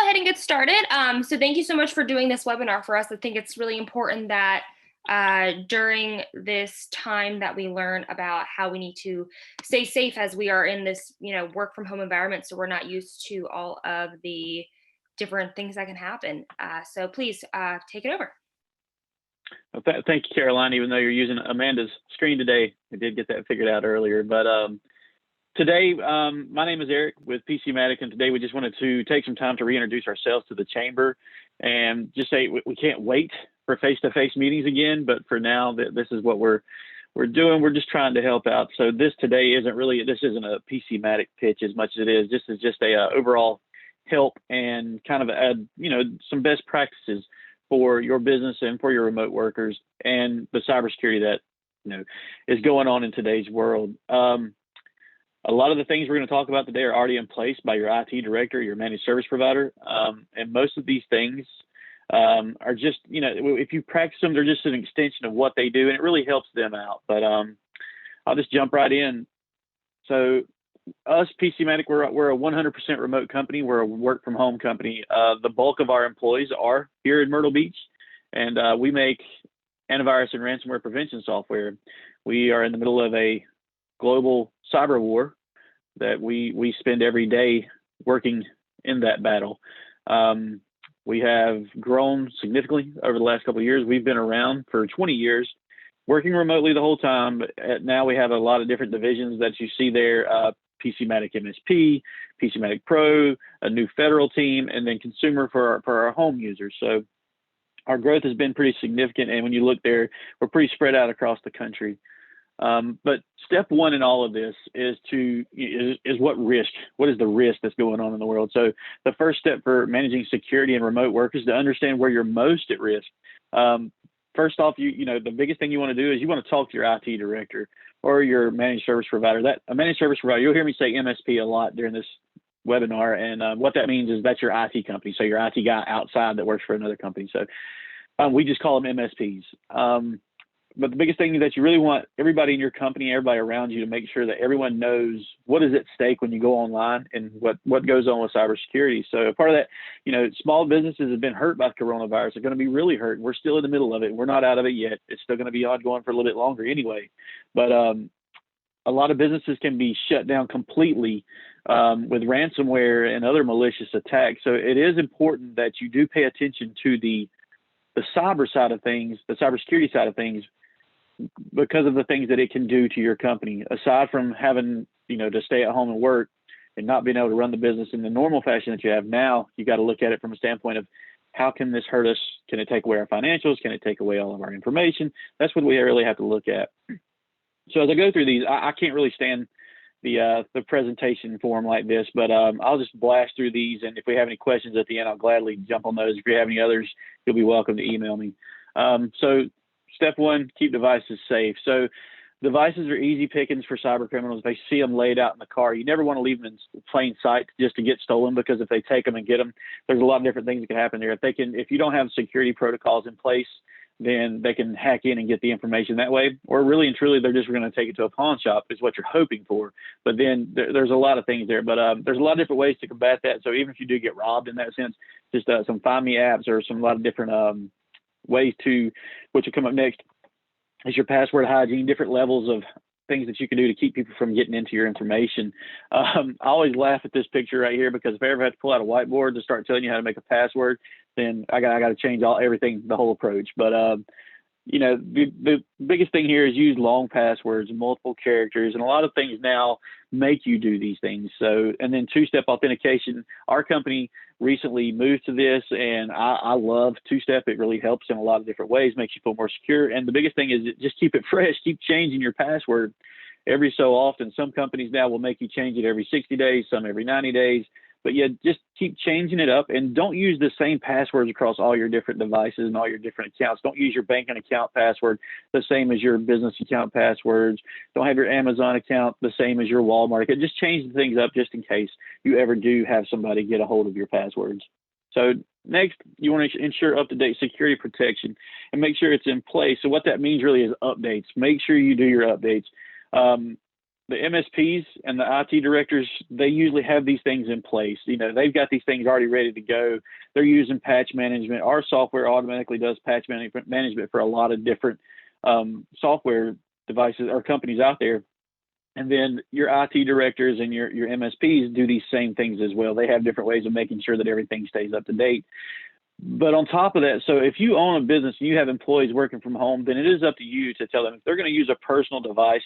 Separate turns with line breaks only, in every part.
ahead and get started. So thank you so much for doing this webinar for us. I think it's really important that during this time that we learn about how we need to stay safe as we are in this, work from home environment. So we're not used to all of the different things that can happen. So please take it over.
Well, thank you, Caroline. Even though you're using Amanda's screen today, I did get that figured out earlier. But today, my name is Eric with PC Matic, and today we just wanted to take some time to reintroduce ourselves to the chamber and just say we can't wait for face-to-face meetings again. But for now, this is what we're doing. We're just trying to help out. So this today isn't a PC Matic pitch as much as it is. This is just a overall help and kind of some best practices for your business and for your remote workers and the cybersecurity that is going on in today's world. A lot of the things we're going to talk about today are already in place by your IT director, your managed service provider, and most of these things are just if you practice them, they're just an extension of what they do, and it really helps them out. But I'll just jump right in. So us, PC Matic, we're a 100% remote company. We're a work from home company. The bulk of our employees are here in Myrtle Beach, and we make antivirus and ransomware prevention software. We are in the middle of a global cyber war that we spend every day working in that battle. We have grown significantly over the last couple of years. We've been around for 20 years, working remotely the whole time. But now we have a lot of different divisions that you see there. PC Matic MSP, PC Matic Pro, a new federal team, and then consumer for our home users. So our growth has been pretty significant. And when you look there, we're pretty spread out across the country. But step one in all of this is what is the risk that's going on in the world? So the first step for managing security and remote work is to understand where you're most at risk. First off, the biggest thing you want to do is you want to talk to your IT director or your managed service provider. A managed service provider, you'll hear me say MSP a lot during this webinar, and what that means is that's your IT company. So your IT guy outside that works for another company. So we just call them MSPs. But the biggest thing is that you really want everybody in your company, everybody around you, to make sure that everyone knows what is at stake when you go online and what goes on with cybersecurity. So part of that, small businesses have been hurt by coronavirus. They're going to be really hurt. We're still in the middle of it. We're not out of it yet. It's still going to be ongoing for a little bit longer anyway. But a lot of businesses can be shut down completely with ransomware and other malicious attacks. So it is important that you do pay attention to the cyber side of things, the cybersecurity side of things, because of the things that it can do to your company. Aside from having, to stay at home and work and not being able to run the business in the normal fashion that you have now, you got to look at it from a standpoint of how can this hurt us? Can it take away our financials? Can it take away all of our information? That's what we really have to look at. So as I go through these, I can't really stand the presentation form like this, but I'll just blast through these. And if we have any questions at the end, I'll gladly jump on those. If you have any others, you'll be welcome to email me. So step one, keep devices safe. So devices are easy pickings for cyber criminals. They see them laid out in the car. You never want to leave them in plain sight just to get stolen, because if they take them and get them, there's a lot of different things that can happen there. If you don't have security protocols in place, then they can hack in and get the information that way. Or really and truly, they're just going to take it to a pawn shop is what you're hoping for. But then there's a lot of things there. But there's a lot of different ways to combat that. So even if you do get robbed in that sense, just some Find Me apps or a lot of different ways to, which will come up next, is your password hygiene, different levels of things that you can do to keep people from getting into your information. I always laugh at this picture right here, because if I ever had to pull out a whiteboard to start telling you how to make a password, then I got to change everything, the whole approach. But the biggest thing here is use long passwords, multiple characters, and a lot of things now make you do these things. So, and then two-step authentication. Our company recently moved to this, and I love two-step. It really helps in a lot of different ways, makes you feel more secure. And the biggest thing is just keep it fresh, keep changing your password every so often. Some companies now will make you change it every 60 days, some every 90 days. But yeah, just keep changing it up, and don't use the same passwords across all your different devices and all your different accounts. Don't use your banking account password the same as your business account passwords. Don't have your Amazon account the same as your Walmart account. Just change the things up just in case you ever do have somebody get a hold of your passwords. So next, you want to ensure up-to-date security protection and make sure it's in place. So what that means really is updates. Make sure you do your updates. the MSPs and the IT directors, they usually have these things in place. You know, they've got these things already ready to go. They're using patch management. Our software automatically does patch management for a lot of different software devices or companies out there. And then your IT directors and your MSPs do these same things as well. They have different ways of making sure that everything stays up to date. But on top of that, so if you own a business and you have employees working from home, then it is up to you to tell them if they're going to use a personal device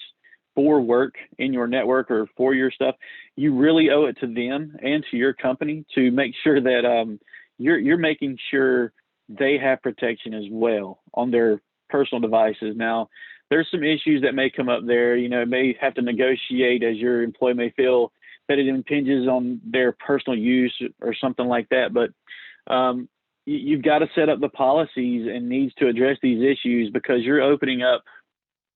for work in your network or for your stuff, you really owe it to them and to your company to make sure that you're making sure they have protection as well on their personal devices. Now, there's some issues that may come up there. You know, may have to negotiate as your employee may feel that it impinges on their personal use or something like that. But you've got to set up the policies and needs to address these issues, because you're opening up,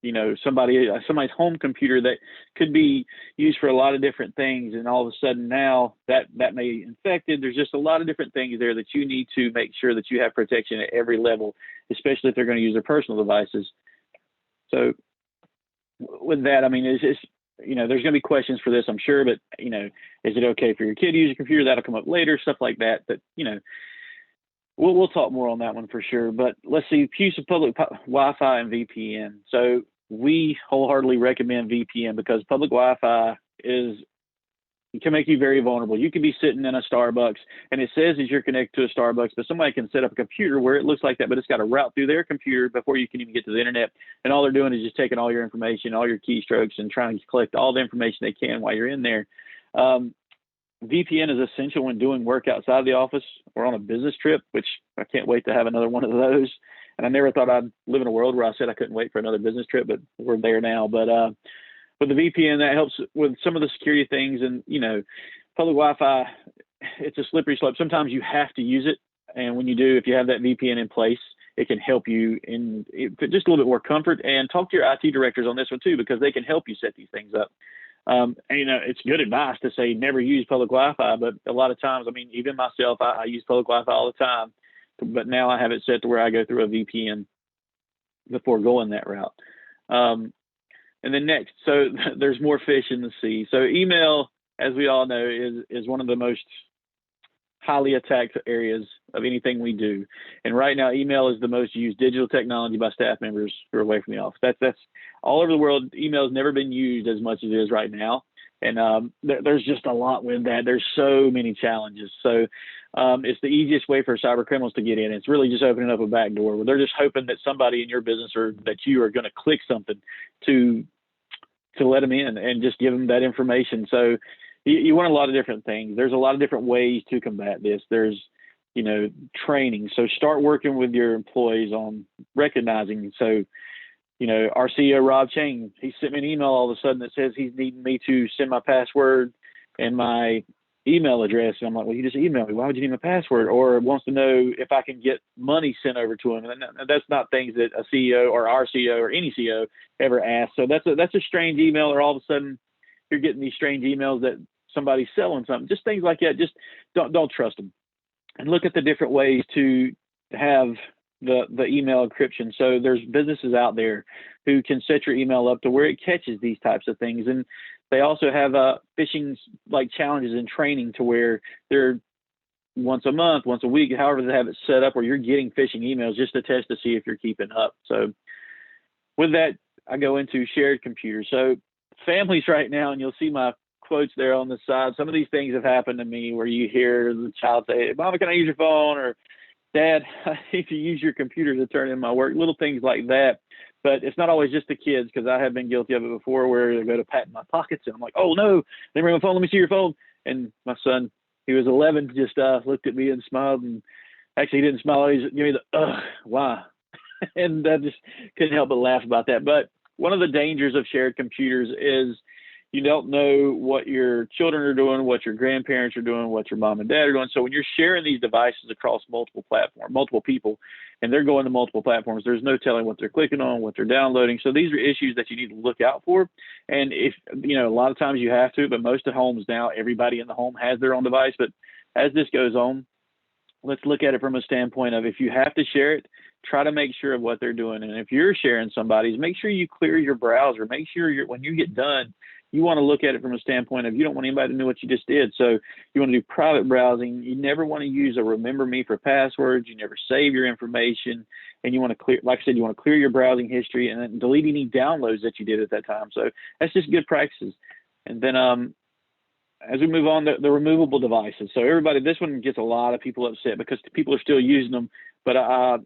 you know, somebody's home computer that could be used for a lot of different things. And all of a sudden now that may be infected. There's just a lot of different things there that you need to make sure that you have protection at every level, especially if they're going to use their personal devices. So with that, I mean, it's just, you know, there's going to be questions for this, I'm sure, but, you know, is it okay for your kid to use a computer? That'll come up later, stuff like that. But, you know, we'll talk more on that one for sure. But let's see, use of public Wi-Fi and VPN. So we wholeheartedly recommend VPN because public Wi-Fi it can make you very vulnerable. You can be sitting in a Starbucks and it says that you're connected to a Starbucks, but somebody can set up a computer where it looks like that, but it's got to route through their computer before you can even get to the internet. And all they're doing is just taking all your information, all your keystrokes, and trying to collect all the information they can while you're in there. VPN is essential when doing work outside the office or on a business trip, which I can't wait to have another one of those. And I never thought I'd live in a world where I said I couldn't wait for another business trip, but we're there now. But with the VPN, that helps with some of the security things. And, you know, public Wi-Fi, it's a slippery slope. Sometimes you have to use it. And when you do, if you have that VPN in place, it can help you in just a little bit more comfort. And talk to your IT directors on this one too, because they can help you set these things up. And, you know, it's good advice to say never use public Wi-Fi, but a lot of times, I mean, even myself, I use public Wi-Fi all the time, but now I have it set to where I go through a VPN before going that route. And then next, so there's more fish in the sea. So email, as we all know, is one of the most highly attacked areas of anything we do. And right now, email is the most used digital technology by staff members who are away from the office. That's all over the world. Email has never been used as much as it is right now. And there's just a lot with that. There's so many challenges. So it's the easiest way for cyber criminals to get in. It's really just opening up a back door where they're just hoping that somebody in your business or that you are going to click something to let them in and just give them that information. So you want a lot of different things. There's a lot of different ways to combat this. There's, you know, training. So start working with your employees on recognizing. So, you know, our CEO, Rob Chang, he sent me an email all of a sudden that says he's needing me to send my password and my email address. And I'm like, well, you just emailed me. Why would you need my password? Or wants to know if I can get money sent over to him. And that's not things that a CEO or our CEO or any CEO ever asks. So that's a strange email, or all of a sudden you're getting these strange emails that somebody's selling something, just things like that. Just don't trust them, and look at the different ways to have the email encryption. So there's businesses out there who can set your email up to where it catches these types of things. And they also have phishing like challenges and training to where they're once a month, once a week, however they have it set up, where you're getting phishing emails just to test to see if you're keeping up. So with that, I go into shared computers. So families right now, and you'll see my quotes there on the side. Some of these things have happened to me where you hear the child say, "Mama, can I use your phone?" Or "Dad, I need to use your computer to turn in my work," little things like that. But it's not always just the kids, because I have been guilty of it before, where they go to pat in my pockets and I'm like, "Oh no, they bring my phone, let me see your phone." And my son, he was 11, just looked at me and smiled, and actually he didn't smile, he just gave me the, "Ugh, why?" And I just couldn't help but laugh about that. But one of the dangers of shared computers is you don't know what your children are doing, what your grandparents are doing, what your mom and dad are doing. So when you're sharing these devices across multiple platforms, multiple people, and they're going to multiple platforms, there's no telling what they're clicking on, what they're downloading. So these are issues that you need to look out for. And if, you know, a lot of times you have to, but most of homes now, everybody in the home has their own device. But as this goes on, let's look at it from a standpoint of, if you have to share it, try to make sure of what they're doing. And if you're sharing somebody's, make sure you clear your browser. Make sure when you get done, You want to look at it from a standpoint of you don't want anybody to know what you just did. So you want to do private browsing. You never want to use a remember me for passwords. You never save your information. And you want to clear, like I said, you want to clear your browsing history and then delete any downloads that you did at that time. So that's just good practices. And then as we move on, the removable devices. So everybody, this one gets a lot of people upset because people are still using them. But,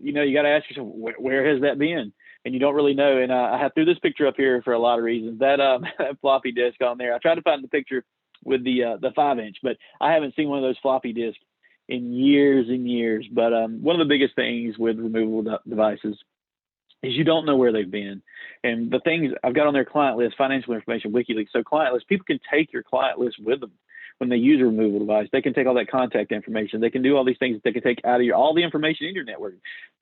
you know, you got to ask yourself, where has that been? And you don't really know. And I threw this picture up here for a lot of reasons. That, that floppy disk on there, I tried to find the picture with the 5-inch, but I haven't seen one of those floppy disks in years and years. But one of the biggest things with removable devices is you don't know where they've been. And the things I've got on their client list, financial information, WikiLeaks. So client list, people can take your client list with them when they use a removable device. They can take all that contact information. They can do all these things that they can take out of all the information in your network,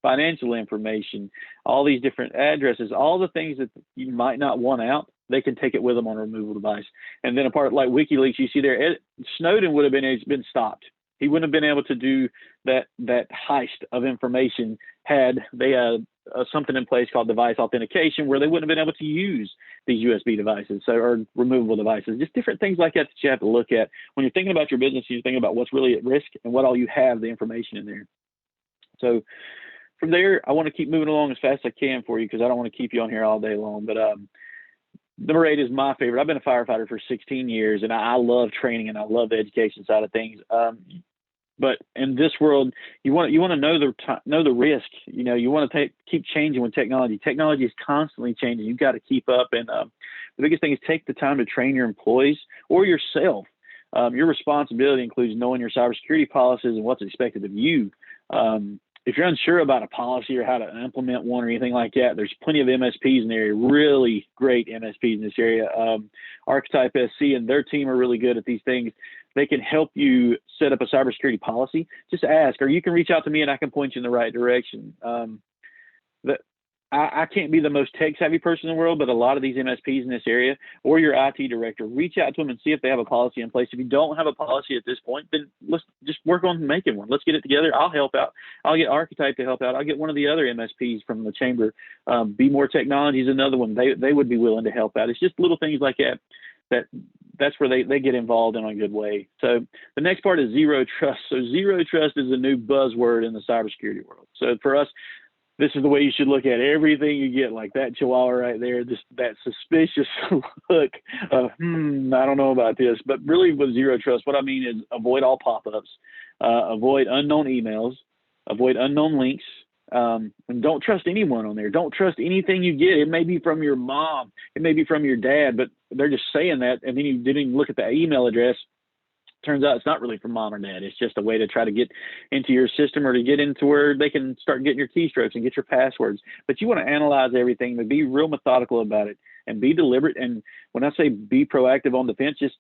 financial information, all these different addresses, all the things that you might not want out. They can take it with them on a removable device. And then a part like WikiLeaks, you see there, Snowden would have been stopped. He wouldn't have been able to do that heist of information had they had something in place called device authentication, where they wouldn't have been able to use these USB devices, or removable devices. Just different things like that you have to look at when you're thinking about your business. You're thinking about what's really at risk and what all you have the information in there. So from there, I want to keep moving along as fast as I can for you because I don't want to keep you on here all day long. But number 8 is my favorite. I've been a firefighter for 16 years, and I love training and I love the education side of things. But in this world, you want to know the risk. You know, you want to keep changing with technology. Technology is constantly changing. You've got to keep up. And the biggest thing is take the time to train your employees or yourself. Your responsibility includes knowing your cybersecurity policies and what's expected of you. If you're unsure about a policy or how to implement one or anything like that, there's plenty of MSPs in the area, really great MSPs in this area. Archetype SC and their team are really good at these things. They can help you set up a cybersecurity policy. Just ask, or you can reach out to me and I can point you in the right direction. I can't be the most tech-savvy person in the world, but a lot of these MSPs in this area or your IT director, reach out to them and see if they have a policy in place. If you don't have a policy at this point, then let's just work on making one. Let's get it together. I'll help out. I'll get Archetype to help out. I'll get one of the other MSPs from the chamber. Be More Technology is another one. They would be willing to help out. It's just little things like that's where they get involved in a good way. So the next part is zero trust. So zero trust is a new buzzword in the cybersecurity world. So for us, this is the way you should look at everything you get, like that chihuahua right there, just that suspicious look of, I don't know about this. But really with zero trust, what I mean is avoid all pop-ups, avoid unknown emails, avoid unknown links, and don't trust anyone on there. Don't trust anything you get. It may be from your mom. It may be from your dad, but they're just saying that, and then you didn't even look at the email address. Turns out it's not really from mom or dad. It's just a way to try to get into your system or to get into where they can start getting your keystrokes and get your passwords. But you want to analyze everything, but be real methodical about it and be deliberate. And when I say be proactive on defense, just,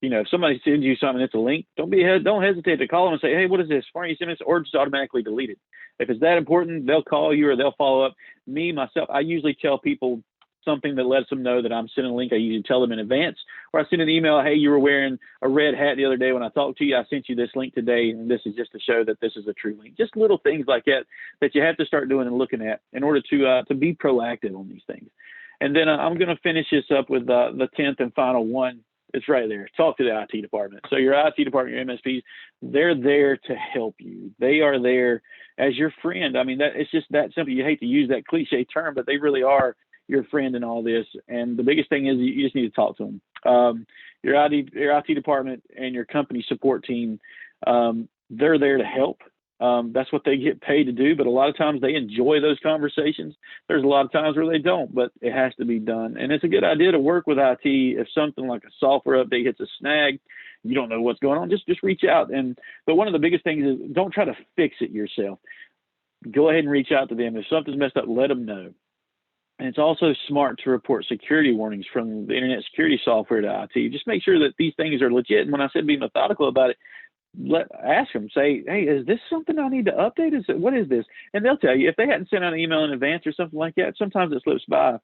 you know, if somebody sends you something that's a link, don't hesitate to call them and say, hey, what is this? Why are you sending this? Or just automatically delete it. If it's that important, they'll call you or they'll follow up. Myself, I usually tell people something that lets them know that I'm sending a link. I usually tell them in advance, or I send an email, hey, you were wearing a red hat the other day when I talked to you. I sent you this link today, and this is just to show that this is a true link. Just little things like that you have to start doing and looking at in order to be proactive on these things. And then I'm going to finish this up with the 10th and final one. It's right there. Talk to the IT department. So your IT department, your MSPs, they're there to help you. They are there as your friend. I mean, it's just that simple. You hate to use that cliche term, but they really are your friend in all this. And the biggest thing is you just need to talk to them. Your IT department and your company support team, they're there to help. That's what they get paid to do, but a lot of times they enjoy those conversations. There's a lot of times where they don't, but it has to be done. And it's a good idea to work with IT. If something like a software update hits a snag, you don't know what's going on, just reach out. But one of the biggest things is don't try to fix it yourself. Go ahead and reach out to them. If something's messed up, let them know. And it's also smart to report security warnings from the internet security software to IT. Just make sure that these things are legit. And when I said be methodical about it, ask them, say, hey, is this something I need to update? What is this? And they'll tell you. If they hadn't sent out an email in advance or something like that, sometimes it slips by.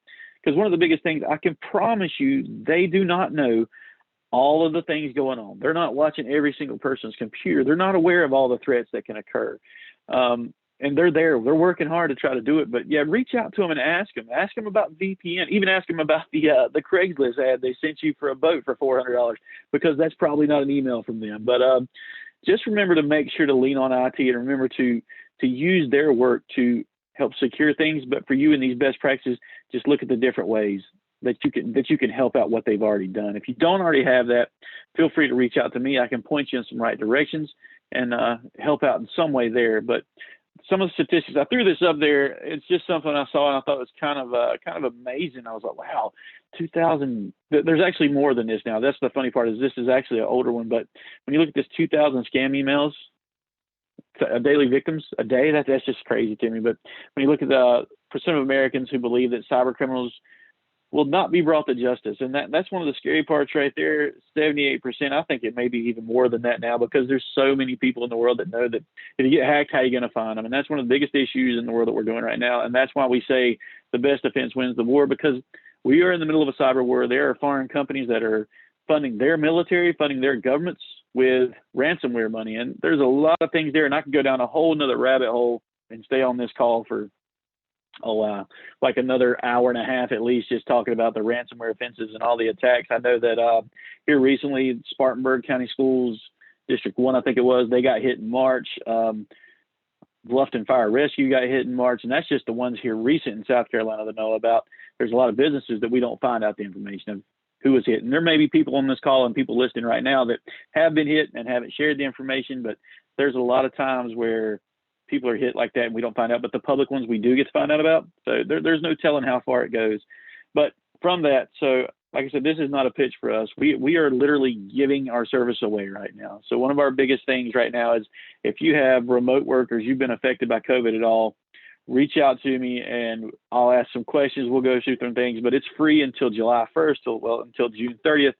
Because one of the biggest things, I can promise you, they do not know all of the things going on. They're not watching every single person's computer. They're not aware of all the threats that can occur. and they're there. They're working hard to try to do it. But yeah, reach out to them and ask them. Ask them about VPN. Even ask them about the Craigslist ad they sent you for a boat for $400, because that's probably not an email from them. But just remember to make sure to lean on IT, and remember to use their work to help secure things. But for you in these best practices, just look at the different ways that you can help out what they've already done. If you don't already have that, feel free to reach out to me. I can point you in some right directions and help out in some way there. But some of the statistics, I threw this up there. It's just something I saw and I thought it was kind of amazing. I was like, wow, 2,000. There's actually more than this now. That's the funny part, is this is actually an older one. But when you look at this 2,000 scam emails, daily victims a day, that's just crazy to me. But when you look at the percent of Americans who believe that cyber criminals will not be brought to justice, and that's one of the scary parts right there. 78%. I think it may be even more than that now, because there's so many people in the world that know that if you get hacked, how are you going to find them? And that's one of the biggest issues in the world that we're doing right now. And that's why we say the best defense wins the war, because we are in the middle of a cyber war. There are foreign companies that are funding their military, funding their governments with ransomware money. And there's a lot of things there. And I could go down a whole nother rabbit hole and stay on this call for like another hour and a half at least, just talking about the ransomware offenses and all the attacks. I know that here recently, Spartanburg County Schools, District 1, I think it was, they got hit in March. Bluffton Fire Rescue got hit in March, and that's just the ones here recent in South Carolina that know about. There's a lot of businesses that we don't find out the information of who was hit. And there may be people on this call and people listening right now that have been hit and haven't shared the information, but there's a lot of times where people are hit like that and we don't find out. But the public ones we do get to find out about. So there's no telling how far it goes. But from that, so like I said, this is not a pitch for us. We are literally giving our service away right now. So one of our biggest things right now is, if you have remote workers, you've been affected by COVID at all, reach out to me and I'll ask some questions. We'll go through some things, but it's free until July 1st, until June 30th.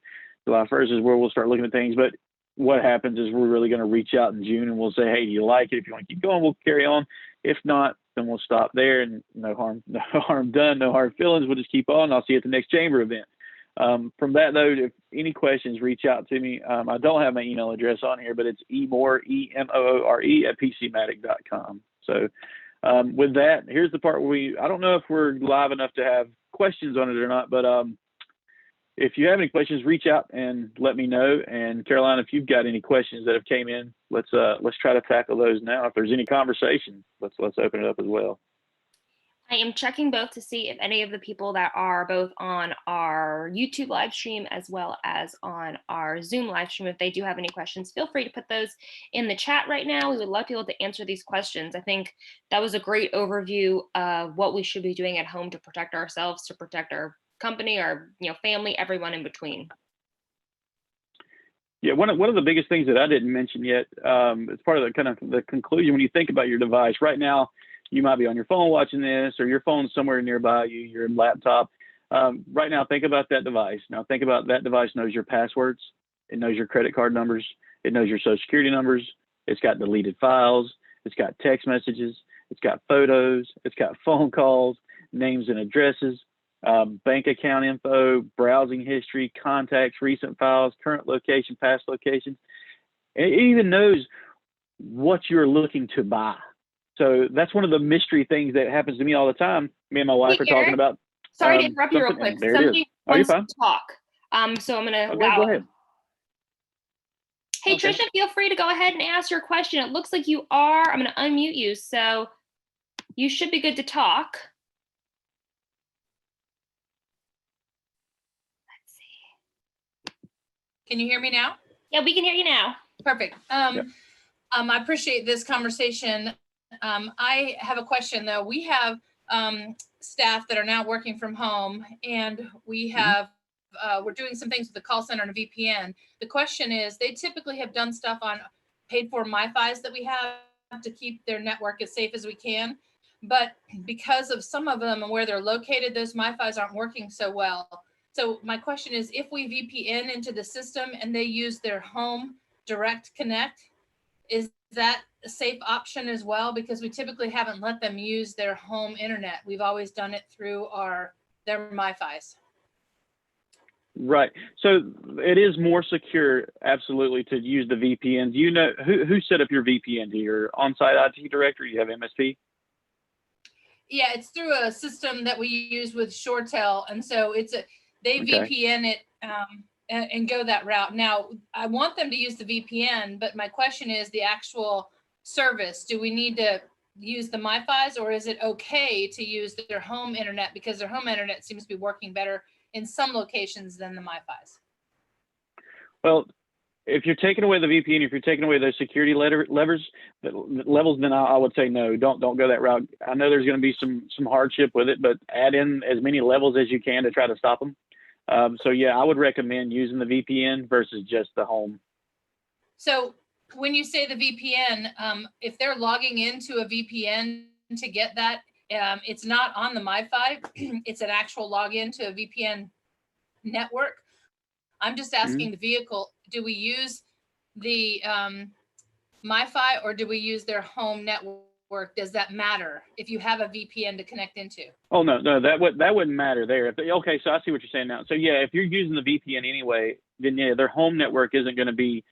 July 1st is where we'll start looking at things. But what happens is we're really going to reach out in June and we'll say, hey, do you like it? If you want to keep going, we'll carry on. If not, then we'll stop there, and no harm done, no hard feelings. We'll just keep on. I'll see you at the next chamber event. From that though, if any questions, reach out to me. I don't have my email address on here, but it's emoore, EMOORE at PCMatic.com. So with that, here's the part where I don't know if we're live enough to have questions on it or not, but if you have any questions, reach out and let me know. And Caroline, if you've got any questions that have came in, let's try to tackle those now. If there's any conversation, let's open it up as well.
I am checking both to see if any of the people that are both on our YouTube live stream as well as on our Zoom live stream, if they do have any questions, feel free to put those in the chat right now. We would love to be able to answer these questions. I think that was a great overview of what we should be doing at home to protect ourselves, to protect our company, our family, everyone in between.
Yeah, one of the biggest things that I didn't mention yet, it's part of the kind of the conclusion when you think about your device. Right now, you might be on your phone watching this, or your phone's somewhere nearby you, your laptop. Right now, think about that device. Now, think about that device knows your passwords. It knows your credit card numbers. It knows your social security numbers. It's got deleted files. It's got text messages. It's got photos. It's got phone calls, names and addresses, bank account info, browsing history, contacts, recent files, current location, past locations. It even knows what you're looking to buy. So that's one of the mystery things that happens to me all the time. Me and my wife are talking about.
Sorry to interrupt you real quick. Somebody wants to talk. So I'm going to allow.
Go ahead.
Hey, okay. Trisha, feel free to go ahead and ask your question. It looks like you are. I'm going to unmute you. So you should be good to talk. Let's see.
Can you hear me now?
Yeah, we can hear you now.
Perfect. I appreciate this conversation. I have a question though. We have staff that are now working from home, and we have we're doing some things with the call center and a VPN. The question is, they typically have done stuff on paid for MiFis that we have to keep their network as safe as we can. But because of some of them and where they're located, those MiFis aren't working so well. So my question is, if we VPN into the system and they use their home direct connect, is that a safe option as well? Because we typically haven't let them use their home internet. We've always done it through their MiFis.
Right. So it is more secure, absolutely, to use the VPN. Do you know who set up your VPN? Do your on-site IT director? You have MSP?
Yeah, it's through a system that we use with ShoreTel, and so they
Okay.
VPN it and go that route. Now, I want them to use the VPN, but my question is the actual service. Do we need to use the MiFi's, or is it okay to use their home internet, because their home internet seems to be working better in some locations than the MiFi's?
Well, if you're taking away the VPN, if you're taking away those security levels, then I would say no, don't go that route. I know there's going to be some hardship with it, but add in as many levels as you can to try to stop them. So yeah, I would recommend using the VPN versus just the home.
So when you say the VPN, if they're logging into a VPN to get that, it's not on the MiFi, it's an actual login to a VPN network. I'm just asking the vehicle, do we use the MiFi or do we use their home network? Does that matter if you have a VPN to connect into?
Oh, no, that wouldn't matter there. Okay, so I see what you're saying now. So yeah, if you're using the VPN anyway, then yeah, their home network isn't going to be,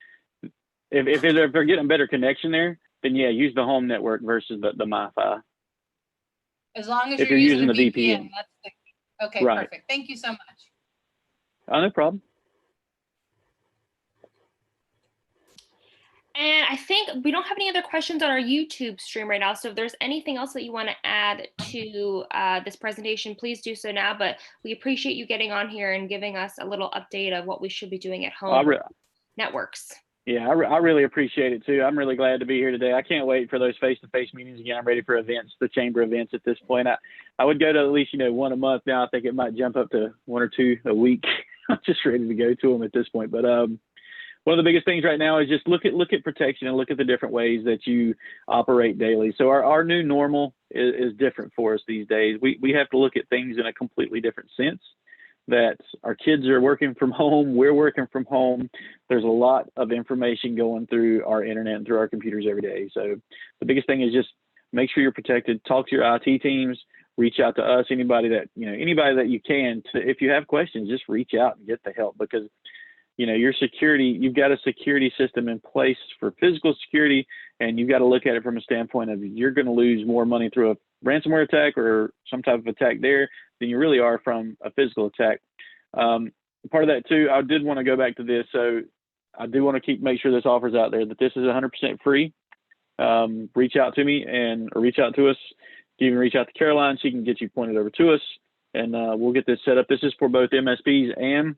if they're getting a better connection there, then yeah, use the home network versus the MiFi.
As long as
if
you're using the VPN.
VPN.
That's the, okay,
Right.
perfect. Thank you so much.
Oh, no problem.
And I think we don't have any other questions on our YouTube stream right now. So if there's anything else that you want to add to this presentation, please do so now. But we appreciate you getting on here and giving us a little update of what we should be doing at home networks.
Yeah, I really appreciate it too. I'm really glad to be here today. I can't wait for those face-to-face meetings again. I'm ready for events, the chamber events at this point. I would go to at least, one a month. Now I think it might jump up to 1 or 2 a week. I'm just ready to go to them at this point. But one of the biggest things right now is just look at protection and look at the different ways that you operate daily. So our new normal is different for us these days. We have to look at things in a completely different sense. That our kids are working from home, we're working from home. There's a lot of information going through our internet and through our computers every day. So the biggest thing is just make sure you're protected. Talk to your IT teams. Reach out to us. Anybody that you can. If you have questions, just reach out and get the help, because your security, you've got a security system in place for physical security, and you've got to look at it from a standpoint of you're going to lose more money through a ransomware attack or some type of attack there than you really are from a physical attack. Part of that too, I did want to go back to this. So I do want to make sure this offer's out there that this is 100% free. Reach out to me or reach out to us. You can even reach out to Caroline. She can get you pointed over to us, and we'll get this set up. This is for both MSPs and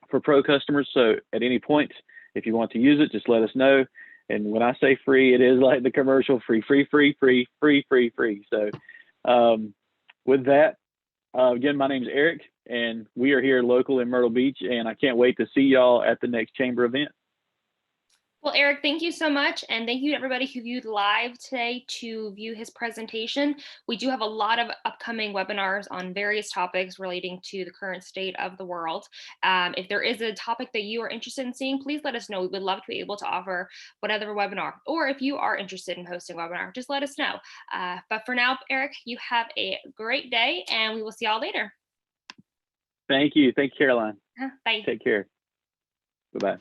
for pro customers. So at any point, if you want to use it, just let us know. And when I say free, it is like the commercial free. So with that, again, my name is Eric, and we are here local in Myrtle Beach, and I can't wait to see y'all at the next chamber event.
Well, Eric, thank you so much. And thank you to everybody who viewed live today to view his presentation. We do have a lot of upcoming webinars on various topics relating to the current state of the world. If there is a topic that you are interested in seeing, please let us know. We would love to be able to offer whatever webinar, or if you are interested in hosting a webinar, just let us know. But for now, Eric, you have a great day, and we will see y'all later.
Thank you. Thank you, Caroline.
Bye.
Take care. Bye-bye.